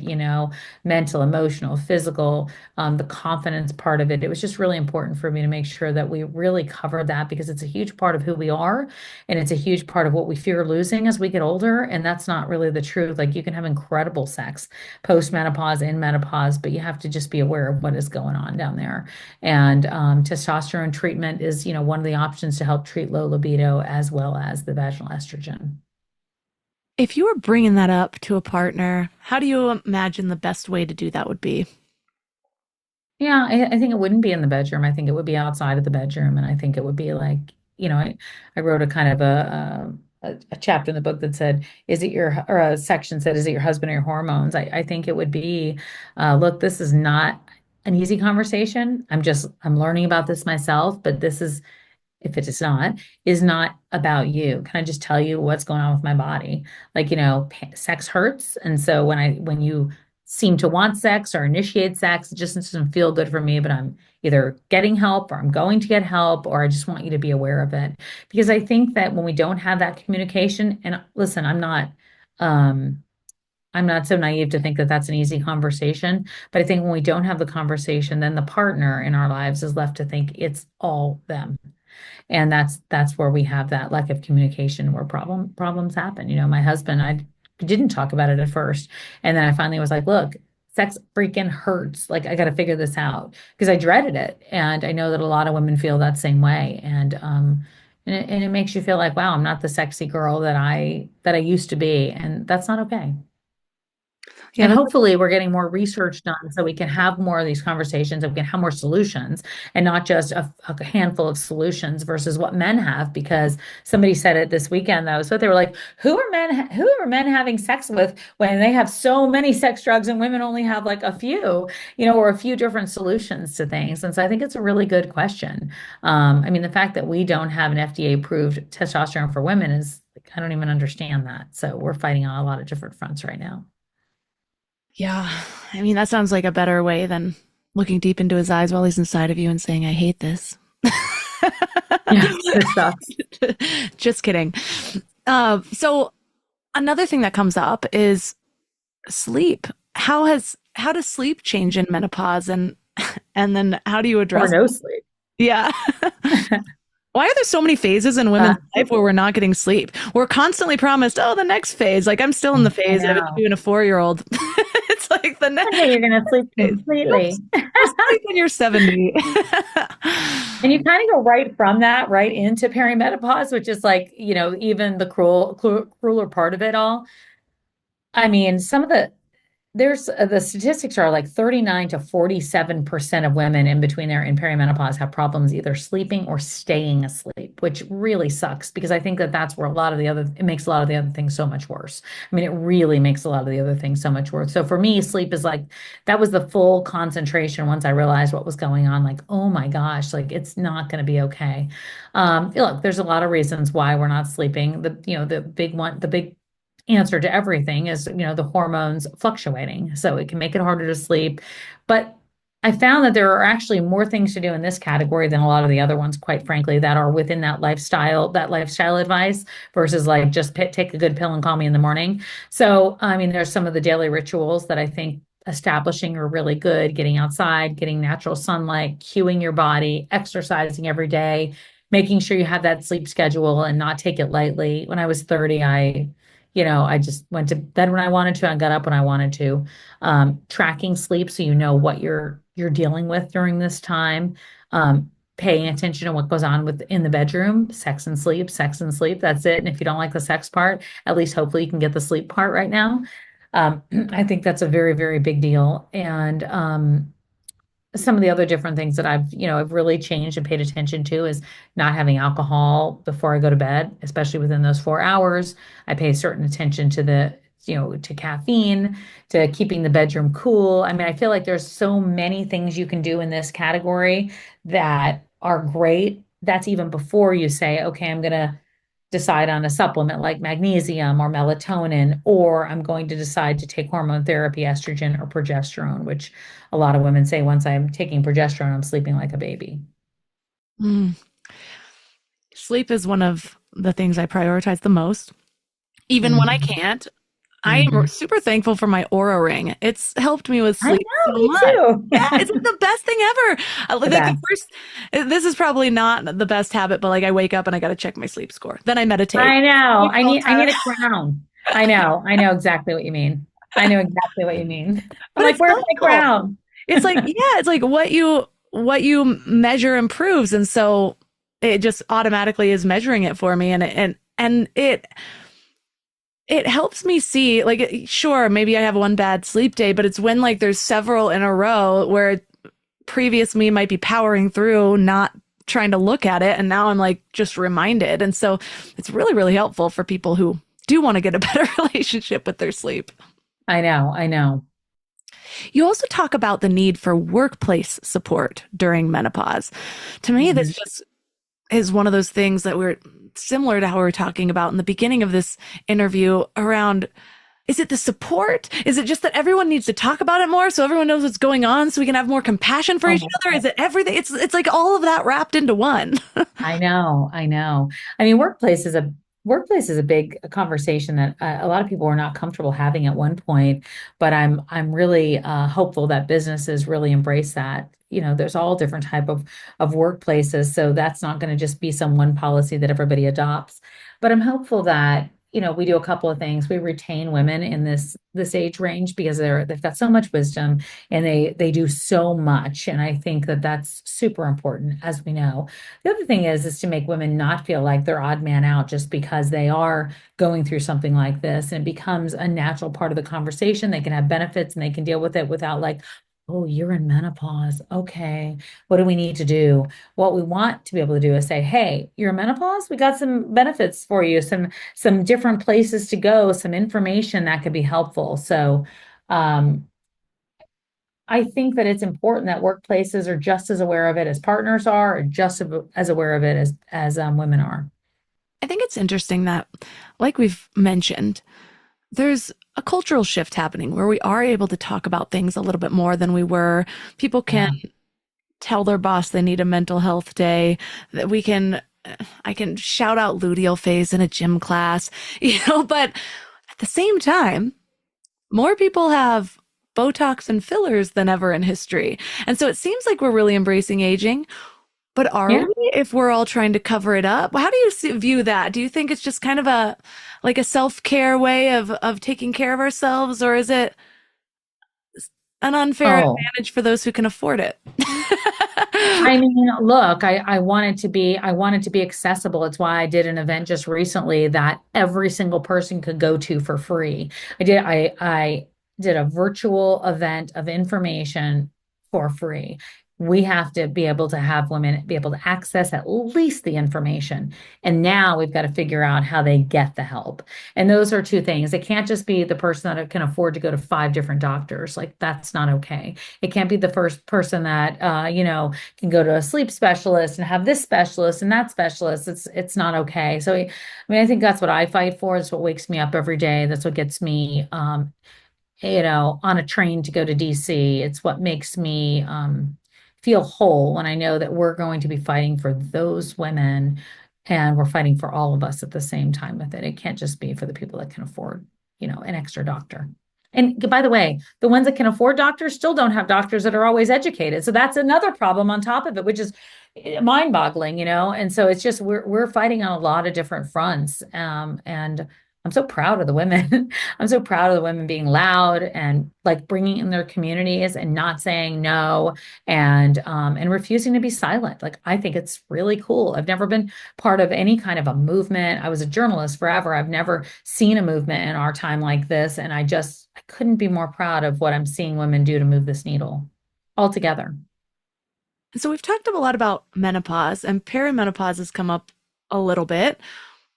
mental, emotional, physical, the confidence part of it. It was just really important for me to make sure that we really covered that, because it's a huge part of who we are, and it's a huge part of what we fear losing as we get older. And that's not really the truth. Like, you can have incredible sex post menopause, in menopause, but you have to just be aware of what is going on down there. And testosterone treatment is, one of the options to help treat low libido, as well as the vaginal estrogen. If you were bringing that up to a partner, how do you imagine the best way to do that would be? Yeah, I think it wouldn't be in the bedroom. I think it would be outside of the bedroom. And I think it would be like, I wrote a kind of a chapter in the book that said, or a section said, is it your husband or your hormones? I think it would be, look, this is not an easy conversation. I'm learning about this myself, but this is, if it is not about you. Can I just tell you what's going on with my body? Like, sex hurts. And so when you seem to want sex or initiate sex, it just doesn't feel good for me, but I'm either getting help or I'm going to get help, or I just want you to be aware of it. Because I think that when we don't have that communication, and listen, I'm not so naive to think that that's an easy conversation, but I think when we don't have the conversation, then the partner in our lives is left to think it's all them. And that's where we have that lack of communication, where problems happen. My husband, I didn't talk about it at first, and then I finally was like, look, sex freaking hurts. Like, I got to figure this out, because I dreaded it, and I know that a lot of women feel that same way. And it makes you feel like, wow, I'm not the sexy girl that I used to be, and that's not okay. Yeah, And hopefully we're getting more research done so we can have more of these conversations, and we can have more solutions, and not just a handful of solutions versus what men have. Because somebody said it this weekend, though. So they were like, who are men having sex with when they have so many sex drugs and women only have like a few, or a few different solutions to things. And so I think it's a really good question. I mean, the fact that we don't have an FDA approved testosterone for women is, like, I don't even understand that. So we're fighting on a lot of different fronts right now. yeah. I mean, that sounds like a better way than looking deep into his eyes while he's inside of you and saying, I hate this. Yeah, it sucks. Just kidding. So another thing that comes up is sleep. How does sleep change in menopause, and then how do you Or address no sleep. Yeah. Why are there so many phases in women's life where we're not getting sleep? We're constantly promised, oh, the next phase. Like, I'm still in the phase of a know. 2 and a 4-year-old. It's like the next Okay, you're going to sleep completely. sleep when you're 70. And you kind of go right from that right into perimenopause, which is like, even the crueler part of it all. I mean, the statistics are like 39 to 47% of women in between there in perimenopause have problems either sleeping or staying asleep, which really sucks because I think that that's where it makes a lot of the other things so much worse. I mean, it really makes a lot of the other things so much worse. So for me, sleep is like, that was the full concentration once I realized what was going on. Like, oh my gosh, like it's not going to be okay. Look, there's a lot of reasons why we're not sleeping. The big answer to everything is, the hormones fluctuating. So it can make it harder to sleep. But I found that there are actually more things to do in this category than a lot of the other ones, quite frankly, that are within that lifestyle advice versus like just take a good pill and call me in the morning. So, I mean, there's some of the daily rituals that I think establishing are really good, getting outside, getting natural sunlight, cueing your body, exercising every day, making sure you have that sleep schedule and not take it lightly. When I was 30, I just went to bed when I wanted to and got up when I wanted to. Tracking sleep so you know what you're dealing with during this time. Paying attention to what goes on in the bedroom, sex and sleep, sex and sleep. That's it. And if you don't like the sex part, at least hopefully you can get the sleep part right now. I think that's a very, very big deal. And some of the other different things that I've really changed and paid attention to is not having alcohol before I go to bed, especially within those 4 hours. I pay certain attention to caffeine, to keeping the bedroom cool. I mean, I feel like there's so many things you can do in this category that are great. That's even before you say, okay, I'm going to decide on a supplement like magnesium or melatonin, or I'm going to decide to take hormone therapy, estrogen or progesterone, which a lot of women say once I'm taking progesterone, I'm sleeping like a baby. Mm. Sleep is one of the things I prioritize the most. Even when I can't, I am super thankful for my Aura ring. It's helped me with sleep so much. Too. Yeah, it's the best thing ever. This is probably not the best habit, but like I wake up and I got to check my sleep score. Then I meditate. I know. I need a crown. I know exactly what you mean. I'm like, where's my crown? It's like, it's like what you measure improves. And so it just automatically is measuring it for me. And it helps me see, like, sure, maybe I have one bad sleep day, but it's when like there's several in a row where previous me might be powering through, not trying to look at it. And now I'm like just reminded. And so it's really, really helpful for people who do want to get a better relationship with their sleep. I know. You also talk about the need for workplace support during menopause. To me, this just is one of those things that we're similar to how we were talking about in the beginning of this interview around, is it the support? Is it just that everyone needs to talk about it more so everyone knows what's going on so we can have more compassion for each other? Is it everything? It's like all of that wrapped into one. I know. I mean, workplace is a big conversation that a lot of people are not comfortable having at one point, but I'm really hopeful that businesses really embrace that. There's all different type of workplaces, so that's not going to just be some one policy that everybody adopts. But I'm hopeful that we do a couple of things. We retain women in this age range because they've got so much wisdom and they do so much. And I think that that's super important, as we know. The other thing is to make women not feel like they're odd man out just because they are going through something like this, and it becomes a natural part of the conversation. They can have benefits and they can deal with it without like, oh, you're in menopause. Okay. What do we need to do? What we want to be able to do is say, hey, you're in menopause. We got some benefits for you, some different places to go, some information that could be helpful. So, I think that it's important that workplaces are just as aware of it as partners are, or just as aware of it as women are. I think it's interesting that, like we've mentioned, there's a cultural shift happening where we are able to talk about things a little bit more than we were. People can tell their boss they need a mental health day. That I can shout out luteal phase in a gym class, but at the same time, more people have Botox and fillers than ever in history. And so it seems like we're really embracing aging. But are we, if we're all trying to cover it up? How do you view that? Do you think it's just kind of a self-care way of taking care of ourselves? Or is it an unfair Oh, advantage for those who can afford it. I mean, look, I want it to be, I want it to be accessible. It's why I did an event just recently that every single person could go to for free. I did a virtual event of information for free. We have to be able to have women be able to access at least the information. And now we've got to figure out how they get the help. And those are two things. It can't just be the person that can afford to go to five different doctors. Like that's not okay. It can't be the first person that can go to a sleep specialist and have this specialist and that specialist. It's not okay. So I mean, I think that's what I fight for. It's what wakes me up every day. That's what gets me on a train to go to DC. It's what makes me feel whole when I know that we're going to be fighting for those women and we're fighting for all of us at the same time with it. It can't just be for the people that can afford, an extra doctor. And by the way, the ones that can afford doctors still don't have doctors that are always educated. So that's another problem on top of it, which is mind-boggling. And so it's just we're fighting on a lot of different fronts. And I'm so proud of the women. I'm so proud of the women being loud and like bringing in their communities and not saying no and refusing to be silent. Like I think it's really cool. I've never been part of any kind of a movement. I was a journalist forever. I've never seen a movement in our time like this, and I couldn't be more proud of what I'm seeing women do to move this needle all together. So we've talked a lot about menopause, and perimenopause has come up a little bit,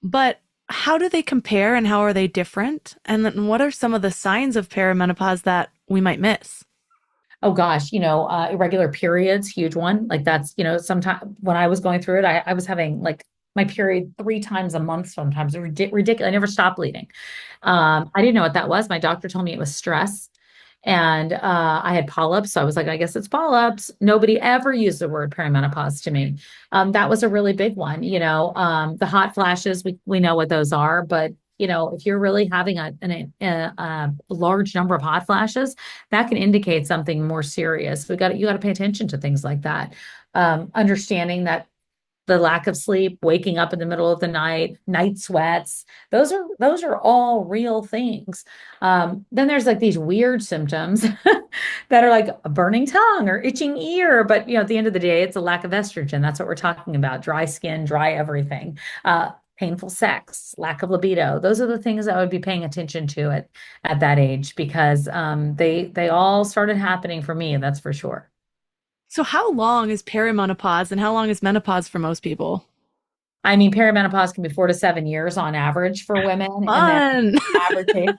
but how do they compare and how are they different? And then what are some of the signs of perimenopause that we might miss? Oh gosh, irregular periods, huge one. Like that's, sometimes when I was going through it, I was having like my period 3 times a month sometimes. Ridiculous. I never stopped bleeding. I didn't know what that was. My doctor told me it was stress. And I had polyps. So I was like, I guess it's polyps. Nobody ever used the word perimenopause to me. That was a really big one. The hot flashes, we know what those are, but if you're really having a large number of hot flashes, that can indicate something more serious. You got to pay attention to things like that. Understanding that the lack of sleep, waking up in the middle of the night, night sweats. Those are all real things. Then there's like these weird symptoms that are like a burning tongue or itching ear. But at the end of the day, it's a lack of estrogen. That's what we're talking about. Dry skin, dry everything. Painful sex, lack of libido. Those are the things I would be paying attention to at that age because they all started happening for me, and that's for sure. So how long is perimenopause and how long is menopause for most people? I mean, perimenopause can be 4 to 7 years on average for women, and then Fun. average age,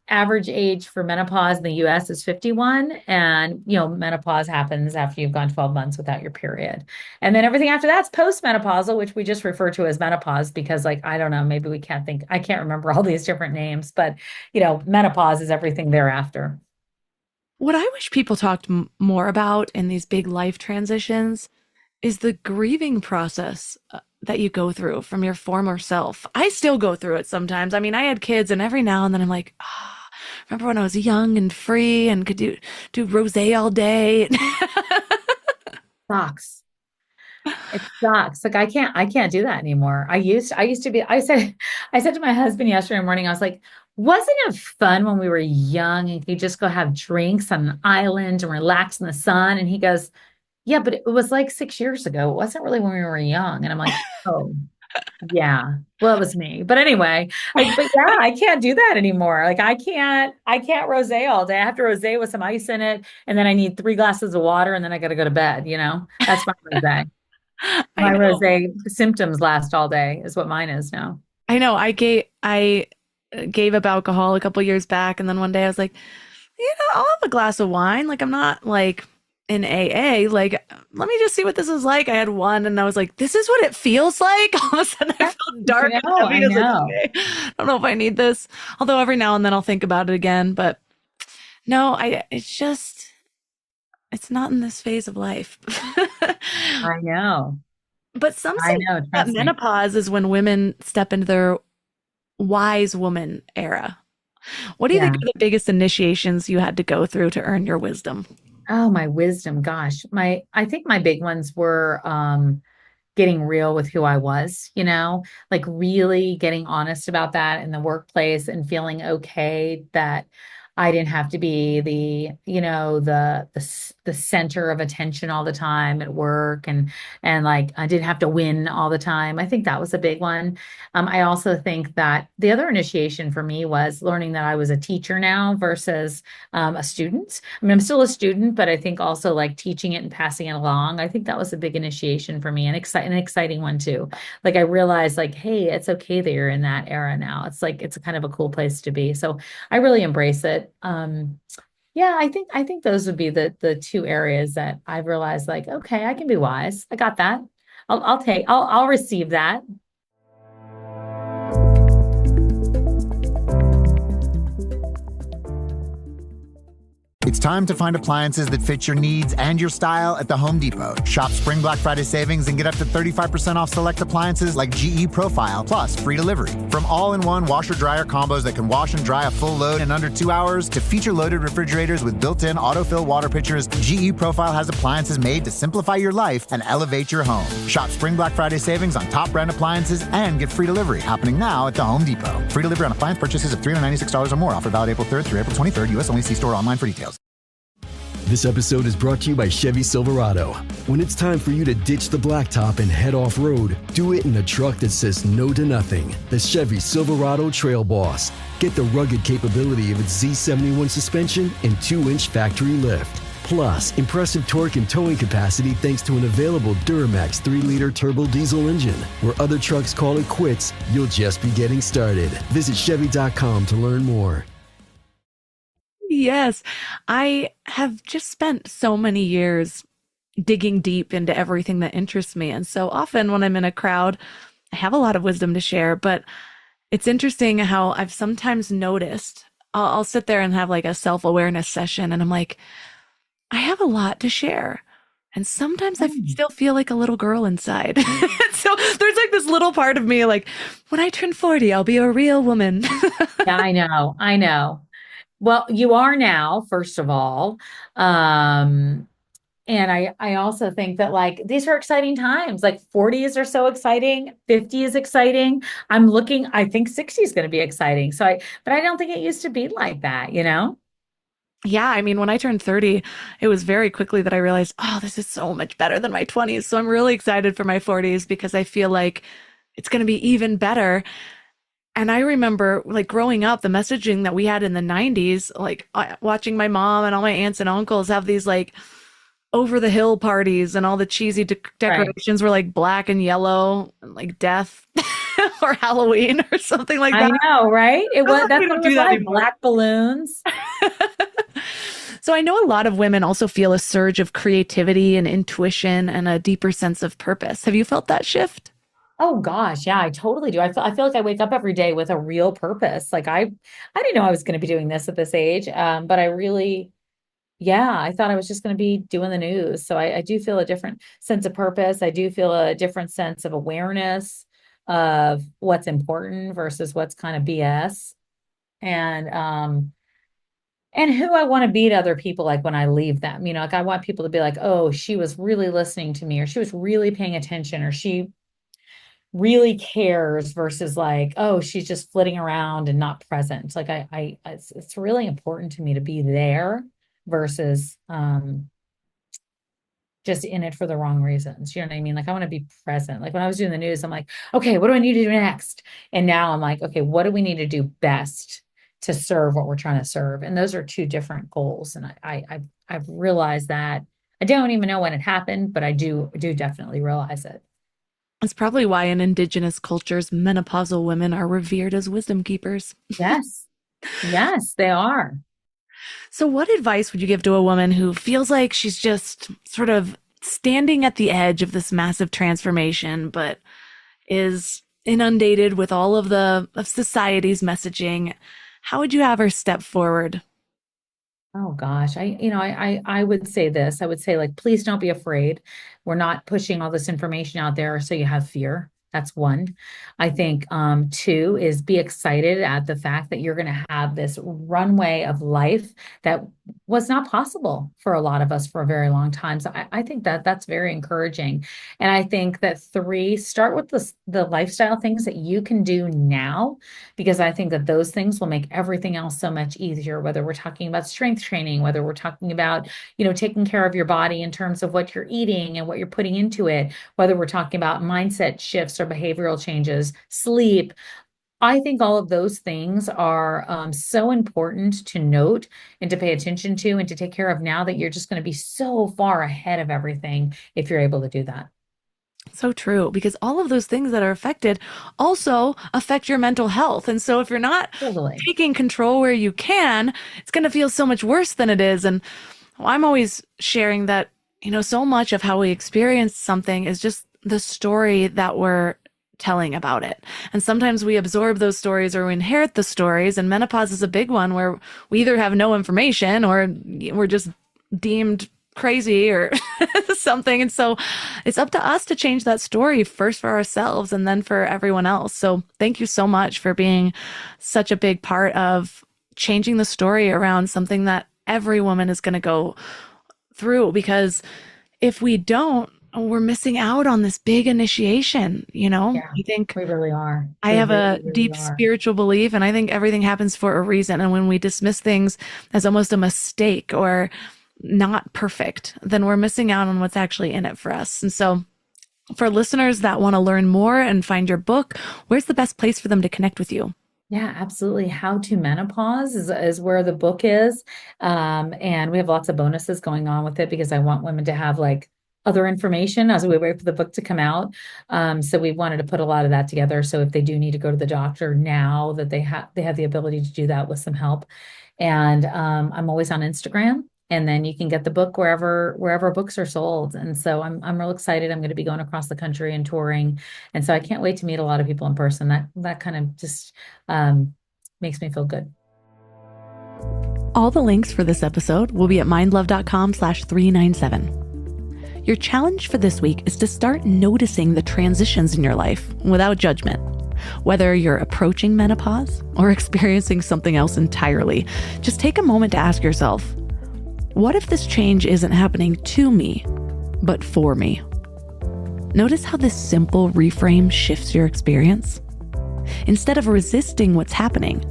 average age for menopause in the U.S. is 51, and menopause happens after you've gone 12 months without your period, and then everything after that's postmenopausal, which we just refer to as menopause because, like, I don't know, maybe I can't remember all these different names, but menopause is everything thereafter. What I wish people talked more about in these big life transitions is the grieving process that you go through from your former self. I still go through it sometimes. I mean, I had kids, and every now and then I'm like, ah, remember when I was young and free and could do rosé all day? Sucks. It sucks. Like I can't do that anymore. I used to be, I said to my husband yesterday morning, I was like, wasn't it fun when we were young and could just go have drinks on an island and relax in the sun? And he goes, yeah, but it was like 6 years ago. It wasn't really when we were young. And I'm like, oh, yeah. Well, it was me. But anyway, but yeah, I can't do that anymore. Like I can't rosé all day. I have to rosé with some ice in it. And then I need 3 glasses of water and then I got to go to bed. That's my rosé. I My know. rosé symptoms last all day is what mine is now. I know. I gave up alcohol a couple years back, and then one day I was like, I'll have a glass of wine. Like I'm not like in AA. Like let me just see what this is like. I had one, and I was like, this is what it feels like. All of a sudden, I felt dark and heavy. I I was like, know. okay, I don't know if I need this. Although every now and then I'll think about it again. But no, it's not in this phase of life. I know. But some I say know. that Trust me. menopause is when women step into their wise woman era. What do you think Yeah. are the biggest initiations you had to go through to earn your wisdom? Oh, my wisdom. Gosh. I think my big ones were getting real with who I was, like really getting honest about that in the workplace and feeling okay that I didn't have to be the center of attention all the time at work, and like I didn't have to win all the time. I think that was a big one. I also think that the other initiation for me was learning that I was a teacher now versus a student. I mean, I'm still a student, but I think also like teaching it and passing it along. I think that was a big initiation for me, and an exciting one too. Like I realized like, hey, it's okay that you're in that era now. It's like it's a kind of a cool place to be. So I really embrace it. Yeah, I think those would be the two areas that I've realized like, okay, I can be wise. I got that. I'll receive that. It's time to find appliances that fit your needs and your style at the Home Depot. Shop Spring Black Friday savings and get up to 35% off select appliances like GE Profile, plus free delivery. From all-in-one washer-dryer combos that can wash and dry a full load in under 2 hours to feature-loaded refrigerators with built-in autofill water pitchers, GE Profile has appliances made to simplify your life and elevate your home. Shop Spring Black Friday savings on top brand appliances and get free delivery happening now at the Home Depot. Free delivery on appliance purchases of $396 or more. Offer valid April 3rd through April 23rd. U.S. only. See store online for details. This episode is brought to you by Chevy Silverado. When it's time for you to ditch the blacktop and head off-road, do it in a truck that says no to nothing. The Chevy Silverado Trail Boss. Get the rugged capability of its Z71 suspension and 2-inch factory lift. Plus, impressive torque and towing capacity thanks to an available Duramax 3-liter turbo diesel engine. Where other trucks call it quits, you'll just be getting started. Visit Chevy.com to learn more. Yes, I have just spent so many years digging deep into everything that interests me. And so often when I'm in a crowd, I have a lot of wisdom to share, but it's interesting how I've sometimes noticed I'll sit there and have like a self-awareness session and I'm like, I have a lot to share. And sometimes I still feel like a little girl inside. So there's like this little part of me like, when I turn 40, I'll be a real woman. Yeah, I know. Well, you are now, first of all. And I also think that like these are exciting times. Like 40s are so exciting, 50 is exciting. I think 60 is going to be exciting. But I don't think it used to be like that, you know? Yeah, I mean, when I turned 30, it was very quickly that I realized, oh, this is so much better than my 20s. So I'm really excited for my 40s because I feel like it's going to be even better. And I remember like growing up, the messaging that we had in the 90s, like watching my mom and all my aunts and uncles have these like over the hill parties and all the cheesy decorations were like black and yellow and like death or Halloween or something like that. I know, right? That's what it was like, anymore. black balloons. So I know a lot of women also feel a surge of creativity and intuition and a deeper sense of purpose. Have you felt that shift? Oh gosh, yeah, I totally do. I feel like I wake up every day with a real purpose. Like I didn't know I was going to be doing this at this age, but I really, yeah, I thought I was just going to be doing the news. So I do feel a different sense of purpose. I do feel a different sense of awareness of what's important versus what's kind of BS, and who I want to be to other people. Like when I leave them, like I want people to be like, oh, she was really listening to me, or she was really paying attention, or she really cares versus like, oh, she's just flitting around and not present. Like it's really important to me to be there versus just in it for the wrong reasons. You know what I mean? Like I want to be present. Like when I was doing the news, I'm like, okay, what do I need to do next? And now I'm like, okay, what do we need to do best to serve what we're trying to serve? And those are two different goals. And I've realized that. I don't even know when it happened, but I do definitely realize it. It's probably why in indigenous cultures, menopausal women are revered as wisdom keepers. Yes. Yes, they are. So what advice would you give to a woman who feels like she's just sort of standing at the edge of this massive transformation, but is inundated with all of society's messaging? How would you have her step forward? Oh gosh, I would say this. I would say like, please don't be afraid. We're not pushing all this information out there so you have fear. That's one. I think two is be excited at the fact that you're going to have this runway of life that was not possible for a lot of us for a very long time. So I think that that's very encouraging. And I think that 3, start with the lifestyle things that you can do now, because I think that those things will make everything else so much easier, whether we're talking about strength training, whether we're talking about, taking care of your body in terms of what you're eating and what you're putting into it, whether we're talking about mindset shifts or behavioral changes, sleep. I think all of those things are so important to note and to pay attention to and to take care of now that you're just going to be so far ahead of everything if you're able to do that. So true, because all of those things that are affected also affect your mental health. And so if you're not Totally. taking control where you can, it's going to feel so much worse than it is. And I'm always sharing that, so much of how we experience something is just the story that we're telling about it. And sometimes we absorb those stories or we inherit the stories. And menopause is a big one where we either have no information or we're just deemed crazy or something. And so it's up to us to change that story first for ourselves and then for everyone else. So thank you so much for being such a big part of changing the story around something that every woman is going to go through, because if we don't, we're missing out on this big initiation, Yeah, I think we really are. I We have a really, really deep are. spiritual belief, and I think everything happens for a reason. And when we dismiss things as almost a mistake or not perfect, then we're missing out on what's actually in it for us. And so for listeners that want to learn more and find your book, where's the best place for them to connect with you? Yeah, absolutely. How to Menopause is where the book is. And we have lots of bonuses going on with it because I want women to have other information as we wait for the book to come out. So we wanted to put a lot of that together. So if they do need to go to the doctor now, that they have the ability to do that with some help. And I'm always on Instagram. And then you can get the book wherever books are sold. And so I'm real excited. I'm going to be going across the country and touring. And so I can't wait to meet a lot of people in person. That kind of just makes me feel good. All the links for this episode will be at mindlove.com/397. Your challenge for this week is to start noticing the transitions in your life without judgment. Whether you're approaching menopause or experiencing something else entirely, just take a moment to ask yourself, what if this change isn't happening to me, but for me? Notice how this simple reframe shifts your experience. Instead of resisting what's happening,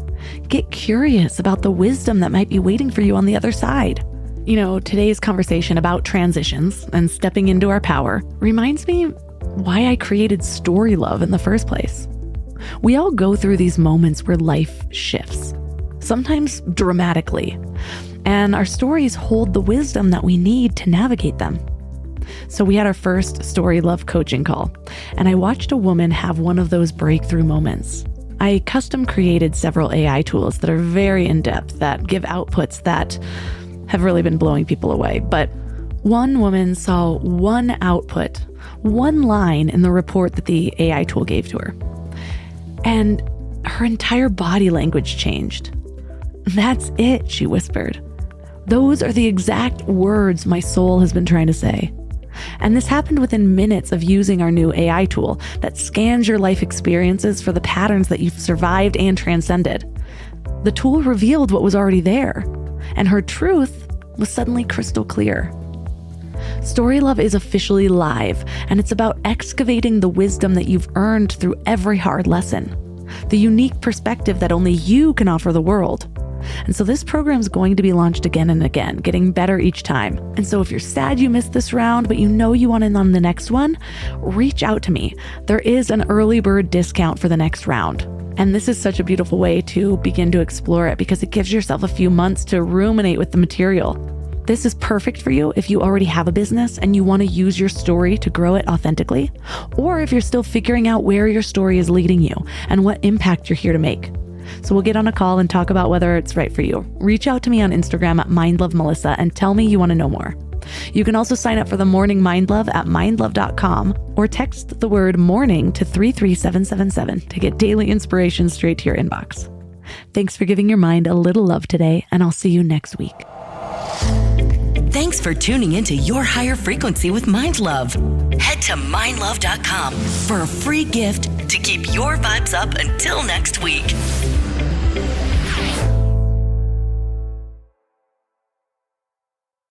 get curious about the wisdom that might be waiting for you on the other side. Today's conversation about transitions and stepping into our power reminds me why I created Story Love in the first place. We all go through these moments where life shifts, sometimes dramatically, and our stories hold the wisdom that we need to navigate them. So we had our first Story Love coaching call, and I watched a woman have one of those breakthrough moments. I custom created several AI tools that are very in-depth, that give outputs that have really been blowing people away. But one woman saw one output, one line in the report that the AI tool gave to her, and her entire body language changed. "That's it," she whispered. "Those are the exact words my soul has been trying to say." And this happened within minutes of using our new AI tool that scans your life experiences for the patterns that you've survived and transcended. The tool revealed what was already there, and her truth was suddenly crystal clear. Story Love is officially live, and it's about excavating the wisdom that you've earned through every hard lesson, the unique perspective that only you can offer the world. And so this program is going to be launched again and again, getting better each time. And so if you're sad you missed this round, but you want in on the next one, reach out to me. There is an early bird discount for the next round. And this is such a beautiful way to begin to explore it because it gives yourself a few months to ruminate with the material. This is perfect for you if you already have a business and you want to use your story to grow it authentically, or if you're still figuring out where your story is leading you and what impact you're here to make. So we'll get on a call and talk about whether it's right for you. Reach out to me on Instagram at mindlovemelissa and tell me you want to know more. You can also sign up for the Morning Mind Love at mindlove.com or text the word morning to 33777 to get daily inspiration straight to your inbox. Thanks for giving your mind a little love today, and I'll see you next week. Thanks for tuning into Your Higher Frequency with Mind Love. Head to mindlove.com for a free gift to keep your vibes up until next week.